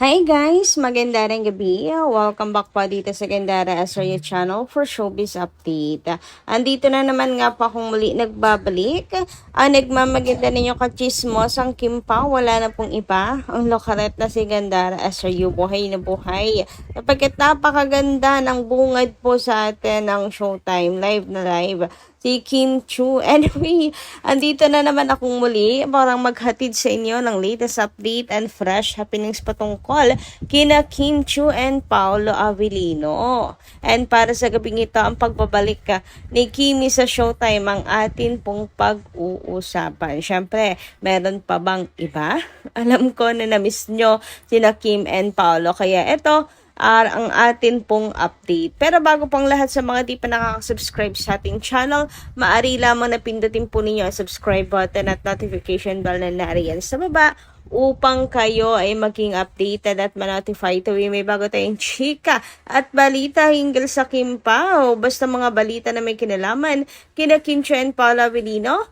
Hi guys! Magandang gabi. Welcome back po dito sa Gandara Asraya Channel for Showbiz Update. Andito na naman nga po akong muli nagbabalik. Ang nagmamaganda ninyo kachismos ang Kim Pao. Wala na pong iba. Ang lokaret na si Gandara Asraya. Buhay na buhay. Napagkat napakaganda ng bungad po sa atin ng Showtime. Live na live. Si Kim Chiu. Anyway, andito na naman akong muli para maghatid sa inyo ng latest update and fresh happenings patungkol kina Kim Chiu and Paolo Avellino. And para sa gabing ito, ang pagbabalik ni Kimi sa Showtime ang atin pong pag-uusapan. Siyempre, meron pa bang iba? Alam ko na na-miss nyo sina Kim and Paolo. Kaya ito, ang atin pong update. Pero bago pang lahat sa mga di pa nakaka-subscribe sa ating channel, maaari lamang na pindutin po ninyo ang subscribe button at notification bell na nariyan sa baba upang kayo ay maging updated at ma-notify tuwing may bago tayong chika at balita hinggil sa Kim Pao. Basta mga balita na may kinalaman kina Kim Chiu and Paolo Avellino,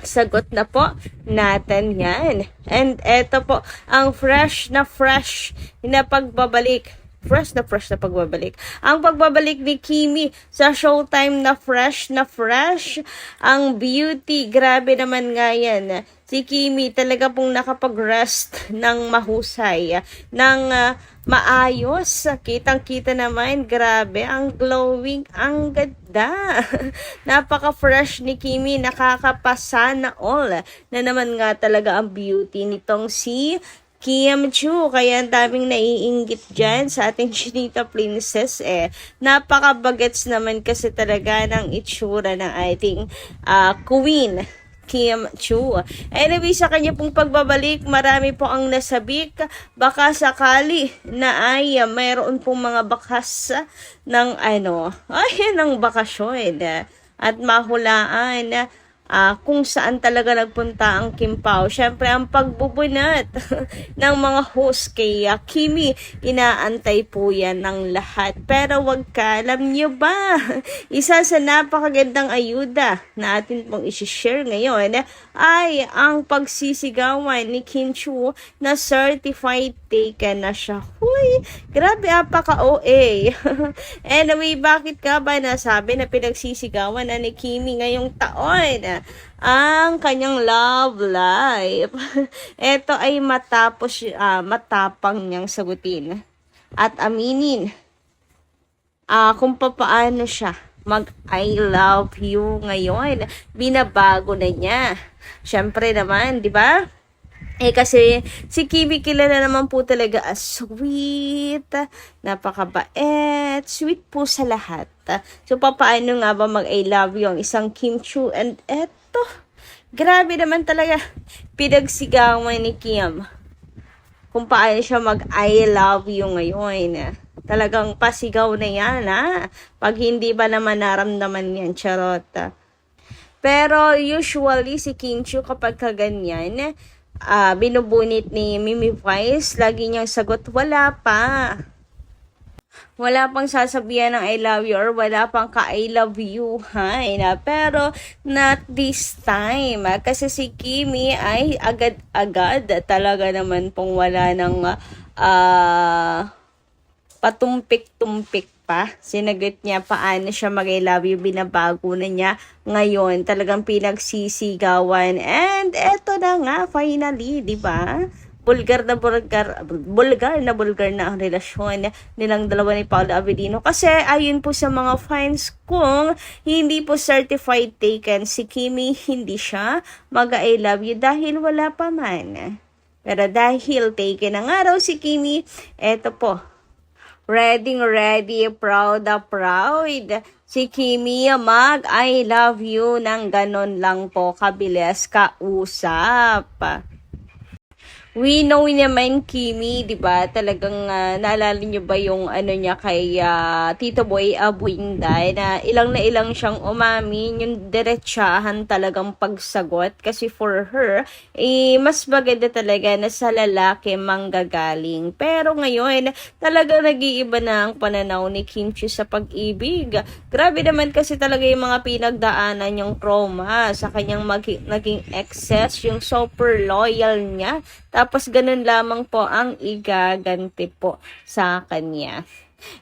sagot na po natin yan. And eto po ang fresh na pagbabalik. Fresh na pagbabalik. Ang pagbabalik ni Kimi sa Showtime na fresh. Ang beauty, grabe naman nga yan. Si Kimi talaga pong nakapag-rest ng mahusay, ng maayos. Kitang-kita naman, grabe, ang glowing, ang ganda. Napaka-fresh ni Kimi, nakakapasa na all. Na naman nga talaga ang beauty nitong si Kim Chiu. Kaya ang daming naiinggit dyan sa ating Chinita Princess Napaka-bagets naman kasi talaga ng itsura ng ating queen Kim Chiu. Anyway, sa kanya pong pagbabalik, marami po ang nasabik. Baka sakali na ay mayroon pong mga bakas ng ng bakasyon at mahulaan kung saan talaga nagpunta ang Kim Pao. Siyempre, ang pagbubunat ng mga host kay Kimi, inaantay po yan ng lahat. Pero wag ka, alam niyo ba, isa sa napakagandang ayuda na atin pong isi-share ngayon ay ang pagsisigawan ni Kim Chiu na certified taken na siya. Huy, grabe, apaka-OA. Anyway, bakit ka ba nasabi na pinagsisigawan na ni Kimi ngayong taon ang kanyang love life? Ito ay matapang niyang sagutin at aminin kung paano siya mag-I love you ngayon. Binabago na niya. Siyempre naman, di ba? Kasi si Kimi kilala naman po talaga as sweet, napakabait, sweet po sa lahat. So, paano nga ba mag-I love you ang isang Kim Chiu? And eto, grabe naman talaga, pinagsigawan ni Kim kung paano siya mag-I love you ngayon. Talagang pasigaw na yan, pag hindi ba naman naramdaman yan, charot. Pero usually si Kim Chiu kapag kaganyan, binubunit ni Mimi Vice, lagi niyang sagot, wala pa. Wala pang sasabihan ng I love you or wala pang ka-I love you, Pero not this time. Kasi si Kimi ay agad-agad talaga naman pong wala ng patumpik-tumpik pa. Sinagot niya paano siya mag-I love you, binabago na niya ngayon. Talagang pinagsisigawan. And eto na nga, finally, di ba? Bulgar na ang relasyon nilang dalawa ni Paolo Avellino. Kasi ayon po sa mga fans kung hindi po certified taken si Kimi, hindi siya mag-I love you dahil wala pa man. Pero dahil taken na nga raw si Kimi, eto po, ready, proud si Kimi mag-I love you ng ganon lang po kabilis kausap. We know naman Kimi, di ba? Talagang naalala niyo ba yung niya kay Tito Boy Abuinday na ilang siyang umamin, yung diretsahan talagang pagsagot kasi for her, mas maganda talaga na sa lalaki manggagaling. Pero ngayon, talagang nag-iiba na ang pananaw ni Kim Chiu sa pag-ibig. Grabe naman kasi talaga yung mga pinagdaanan yung trauma sa kanyang naging excess, yung super loyal niya Tapos ganun lamang po ang igaganti po sa kanya.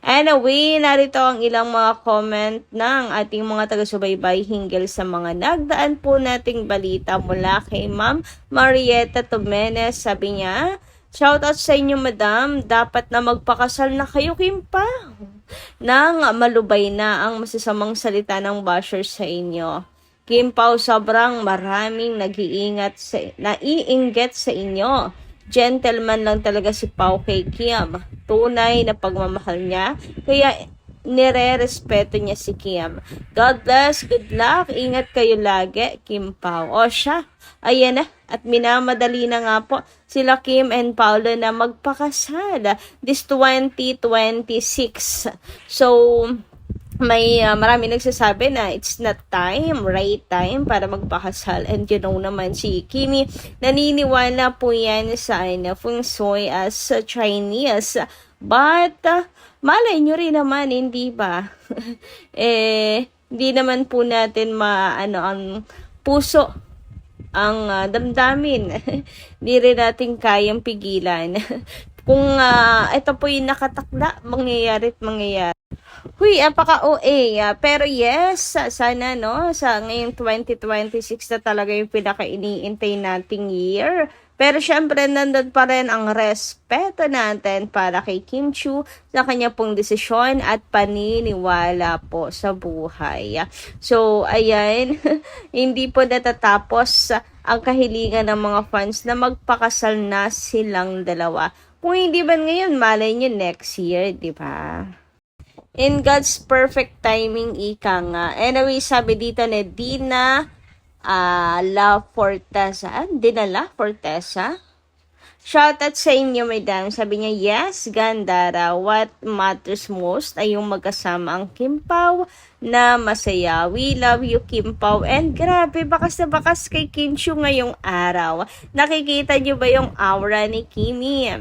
Anyway, narito ang ilang mga comment ng ating mga taga-subaybay hinggil sa mga nagdaan po nating balita mula kay Ma'am Marieta Tomenes. Sabi niya, shoutout sa inyo madam, dapat na magpakasal na kayo Kimpa. Nang malubay na ang masasamang salita ng bashers sa inyo. Kim Pao, sobrang maraming naiinggit sa inyo. Gentleman lang talaga si Pao kay Kim. Tunay na pagmamahal niya. Kaya nire-respeto niya si Kim. God bless, good luck, ingat kayo lagi, Kim Pao. O siya, ayan na. At minamadali na nga po sila Kim and Paolo na magpakasal this 2026. So, may marami nagsasabi na it's not time, right time para magpakasal. And you know naman si Kimi, naniniwala po yan sa feng shui as Chinese. But, malay nyo rin naman, hindi ba? Hindi naman po natin ang puso, ang damdamin. Hindi rin natin kayang pigilan. Kung ito po yung nakatakda, mangyayari. Huy, apaka-OA. Pero yes, sana sa ngayong 2026 na talaga yung pinaka-iniintay nating year. Pero syempre, nandun pa rin ang respeto natin para kay Kim Chiu sa kanya pong desisyon at paniniwala po sa buhay. So, ayan, hindi po natatapos ang kahilingan ng mga fans na magpakasal na silang dalawa. Kung hindi ba ngayon, malay nyo next year, di ba? In God's perfect timing, ika nga. Anyway, sabi dito ni Dina La Fortesa. Dina La Fortesa. Shoutout sa inyo, madam. Sabi niya, yes, ganda raw. What matters most ay yung magkasama ang Kim Pao na masaya. We love you, Kim Pao. And grabe, bakas na bakas kay Kim Chiu ngayong araw. Nakikita niyo ba yung aura ni Kimi?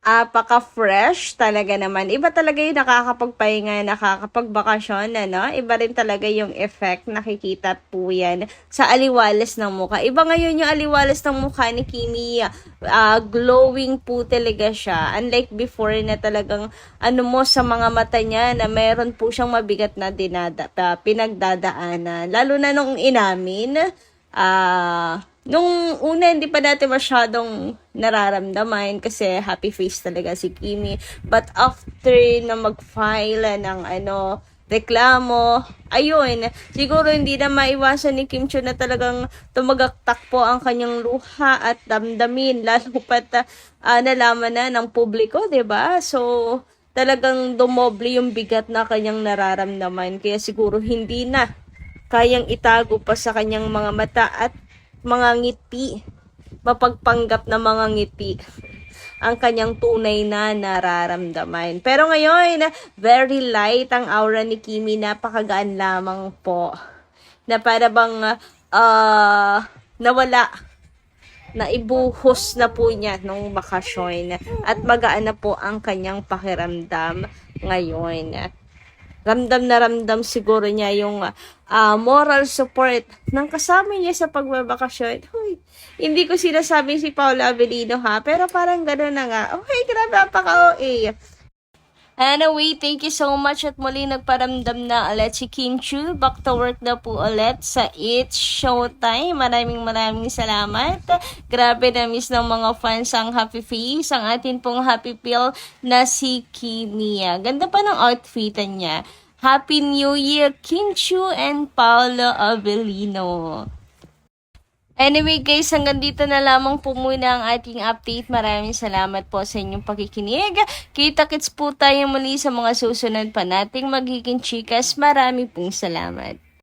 Apaka-fresh talaga naman. Iba talaga yung nakakapagpahinga, nakakapagbakasyon, Iba rin talaga yung effect, nakikita po yan sa aliwalas ng mukha. Iba ngayon yung aliwalas ng mukha ni Kimi, glowing po talaga siya. Unlike before na talagang, sa mga mata niya na meron po siyang mabigat na pinagdadaanan. Lalo na nung inamin, nung una, hindi pa natin masyadong nararamdaman kasi happy face talaga si Kimi. But after na mag-file ng reklamo, ayun, siguro hindi na maiwasan ni Kim Chiu na talagang tumagaktak po ang kanyang luha at damdamin. Lalo pat nalaman na ng publiko, 'di ba? So, talagang dumoble yung bigat na kanyang nararamdaman. Kaya siguro hindi na kayang itago pa sa kanyang mga mata at mga ngiti, mapagpanggap na mga ngiti ang kanyang tunay na nararamdaman. Pero ngayon, very light ang aura ni Kimi, napakagaan lamang po. Na para bang nawala, na ibuhos na po niya nung bakasyon at magaan na po ang kanyang pakiramdam ngayon. Ramdam na ramdam siguro niya yung moral support ng kasama niya sa pagbabakasyon. Huy, hindi ko sinasabing si Paula Avellino pero parang gano'n na nga. Okay, grabe, apaka-OA. Anyway, thank you so much at muli nagparamdam na ulit si Kim Chiu. Back to work na po ulit sa It's Showtime. Maraming salamat. Grabe na miss ng mga fans ang happy face, ang atin pong happy pill na si Kimia. Ganda pa ng outfitan niya. Happy New Year, Kim Chiu and Paolo Avellino. Anyway guys, hanggang dito na lamang po muna ang ating update. Maraming salamat po sa inyong pakikinig. Kita-kits po tayo muli sa mga susunod pa nating magiging chikas. Marami pong salamat.